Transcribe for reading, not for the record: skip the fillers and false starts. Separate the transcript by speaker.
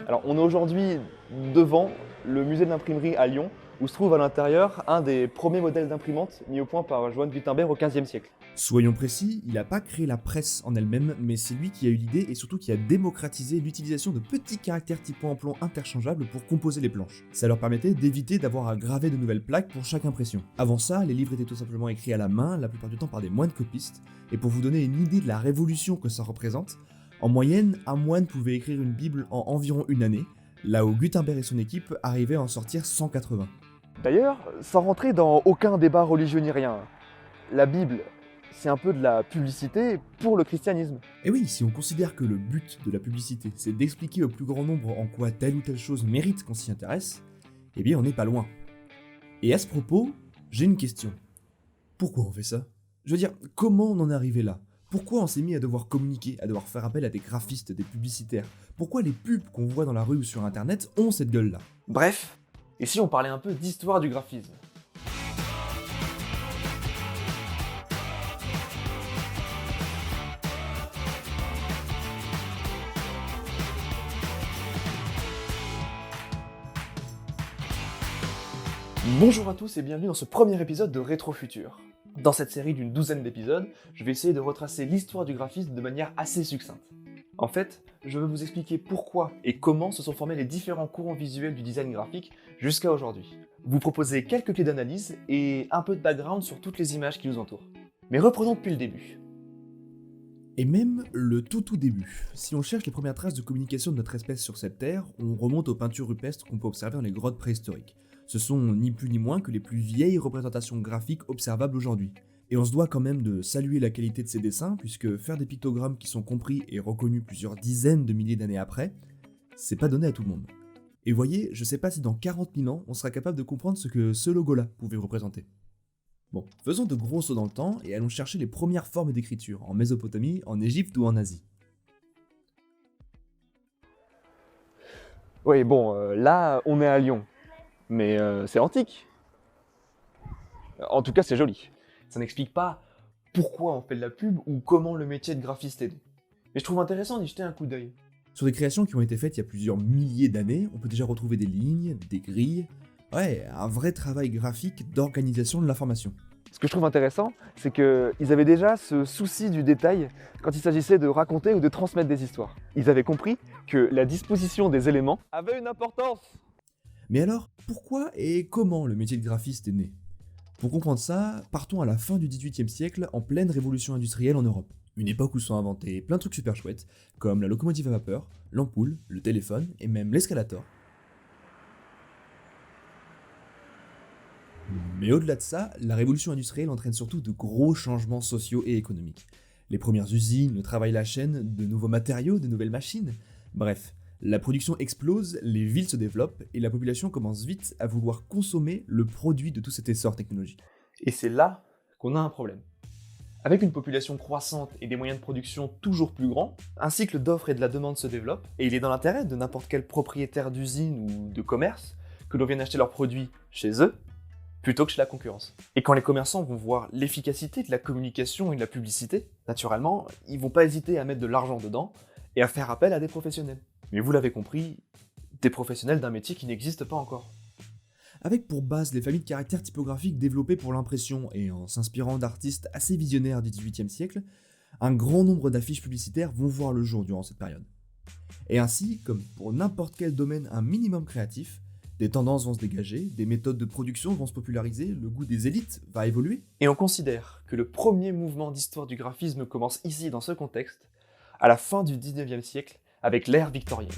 Speaker 1: Alors, on est aujourd'hui devant le musée de l'imprimerie à Lyon, où se trouve à l'intérieur un des premiers modèles d'imprimantes mis au point par Johann Gutenberg au XVe siècle.
Speaker 2: Soyons précis, il n'a pas créé la presse en elle-même, mais c'est lui qui a eu l'idée et surtout qui a démocratisé l'utilisation de petits caractères typant en plomb interchangeables pour composer les planches. Ça leur permettait d'éviter d'avoir à graver de nouvelles plaques pour chaque impression. Avant ça, les livres étaient tout simplement écrits à la main, la plupart du temps par des moines copistes, et pour vous donner une idée de la révolution que ça représente, en moyenne, un moine pouvait écrire une Bible en environ une année, là où Gutenberg et son équipe arrivaient à en sortir 180.
Speaker 1: D'ailleurs, sans rentrer dans aucun débat religieux ni rien, la Bible, c'est un peu de la publicité pour le christianisme.
Speaker 2: Et oui, si on considère que le but de la publicité, c'est d'expliquer au plus grand nombre en quoi telle ou telle chose mérite qu'on s'y intéresse, eh bien on n'est pas loin. Et à ce propos, j'ai une question. Pourquoi on fait ça? Je veux dire, comment on en est arrivé là? Pourquoi on s'est mis à devoir communiquer, à devoir faire appel à des graphistes, des publicitaires? Pourquoi les pubs qu'on voit dans la rue ou sur internet ont cette gueule-là?
Speaker 1: Bref, et si on parlait un peu d'histoire du graphisme? Bonjour à tous et bienvenue dans ce premier épisode de Rétrofutur. Dans cette série d'une douzaine d'épisodes, je vais essayer de retracer l'histoire du graphisme de manière assez succincte. En fait, je veux vous expliquer pourquoi et comment se sont formés les différents courants visuels du design graphique jusqu'à aujourd'hui. Vous proposer quelques clés d'analyse et un peu de background sur toutes les images qui nous entourent. Mais reprenons depuis le début.
Speaker 2: Et même le tout début. Si on cherche les premières traces de communication de notre espèce sur cette terre, on remonte aux peintures rupestres qu'on peut observer dans les grottes préhistoriques. Ce sont ni plus ni moins que les plus vieilles représentations graphiques observables aujourd'hui. Et on se doit quand même de saluer la qualité de ces dessins, puisque faire des pictogrammes qui sont compris et reconnus plusieurs dizaines de milliers d'années après, c'est pas donné à tout le monde. Et voyez, je sais pas si dans 40 000 ans, on sera capable de comprendre ce que ce logo-là pouvait représenter. Bon, faisons de gros sauts dans le temps et allons chercher les premières formes d'écriture, en Mésopotamie, en Égypte ou en Asie.
Speaker 1: Oui, bon, là, on est à Lyon. Mais c'est antique. En tout cas, c'est joli. Ça n'explique pas pourquoi on fait de la pub ou comment le métier de graphiste est né. Mais je trouve intéressant d'y jeter un coup d'œil.
Speaker 2: Sur des créations qui ont été faites il y a plusieurs milliers d'années, on peut déjà retrouver des lignes, des grilles, ouais, un vrai travail graphique d'organisation de l'information.
Speaker 1: Ce que je trouve intéressant, c'est qu'ils avaient déjà ce souci du détail quand il s'agissait de raconter ou de transmettre des histoires. Ils avaient compris que la disposition des éléments avait une importance.
Speaker 2: Mais alors, pourquoi et comment le métier de graphiste est né? Pour comprendre ça, partons à la fin du XVIIIe siècle, en pleine révolution industrielle en Europe. Une époque où sont inventés plein de trucs super chouettes, comme la locomotive à vapeur, l'ampoule, le téléphone et même l'escalator. Mais au-delà de ça, la révolution industrielle entraîne surtout de gros changements sociaux et économiques. Les premières usines, le travail à la chaîne, de nouveaux matériaux, de nouvelles machines, bref. La production explose, les villes se développent et la population commence vite à vouloir consommer le produit de tout cet essor technologique.
Speaker 1: Et c'est là qu'on a un problème. Avec une population croissante et des moyens de production toujours plus grands, un cycle d'offres et de la demande se développe, et il est dans l'intérêt de n'importe quel propriétaire d'usine ou de commerce que l'on vienne acheter leurs produits chez eux, plutôt que chez la concurrence. Et quand les commerçants vont voir l'efficacité de la communication et de la publicité, naturellement, ils vont pas hésiter à mettre de l'argent dedans et à faire appel à des professionnels. Mais vous l'avez compris, des professionnels d'un métier qui n'existe pas encore.
Speaker 2: Avec pour base les familles de caractères typographiques développées pour l'impression et en s'inspirant d'artistes assez visionnaires du XVIIIe siècle, un grand nombre d'affiches publicitaires vont voir le jour durant cette période. Et ainsi, comme pour n'importe quel domaine un minimum créatif, des tendances vont se dégager, des méthodes de production vont se populariser, le goût des élites va évoluer.
Speaker 1: Et on considère que le premier mouvement d'histoire du graphisme commence ici dans ce contexte, à la fin du XIXe siècle, avec l'ère victorienne.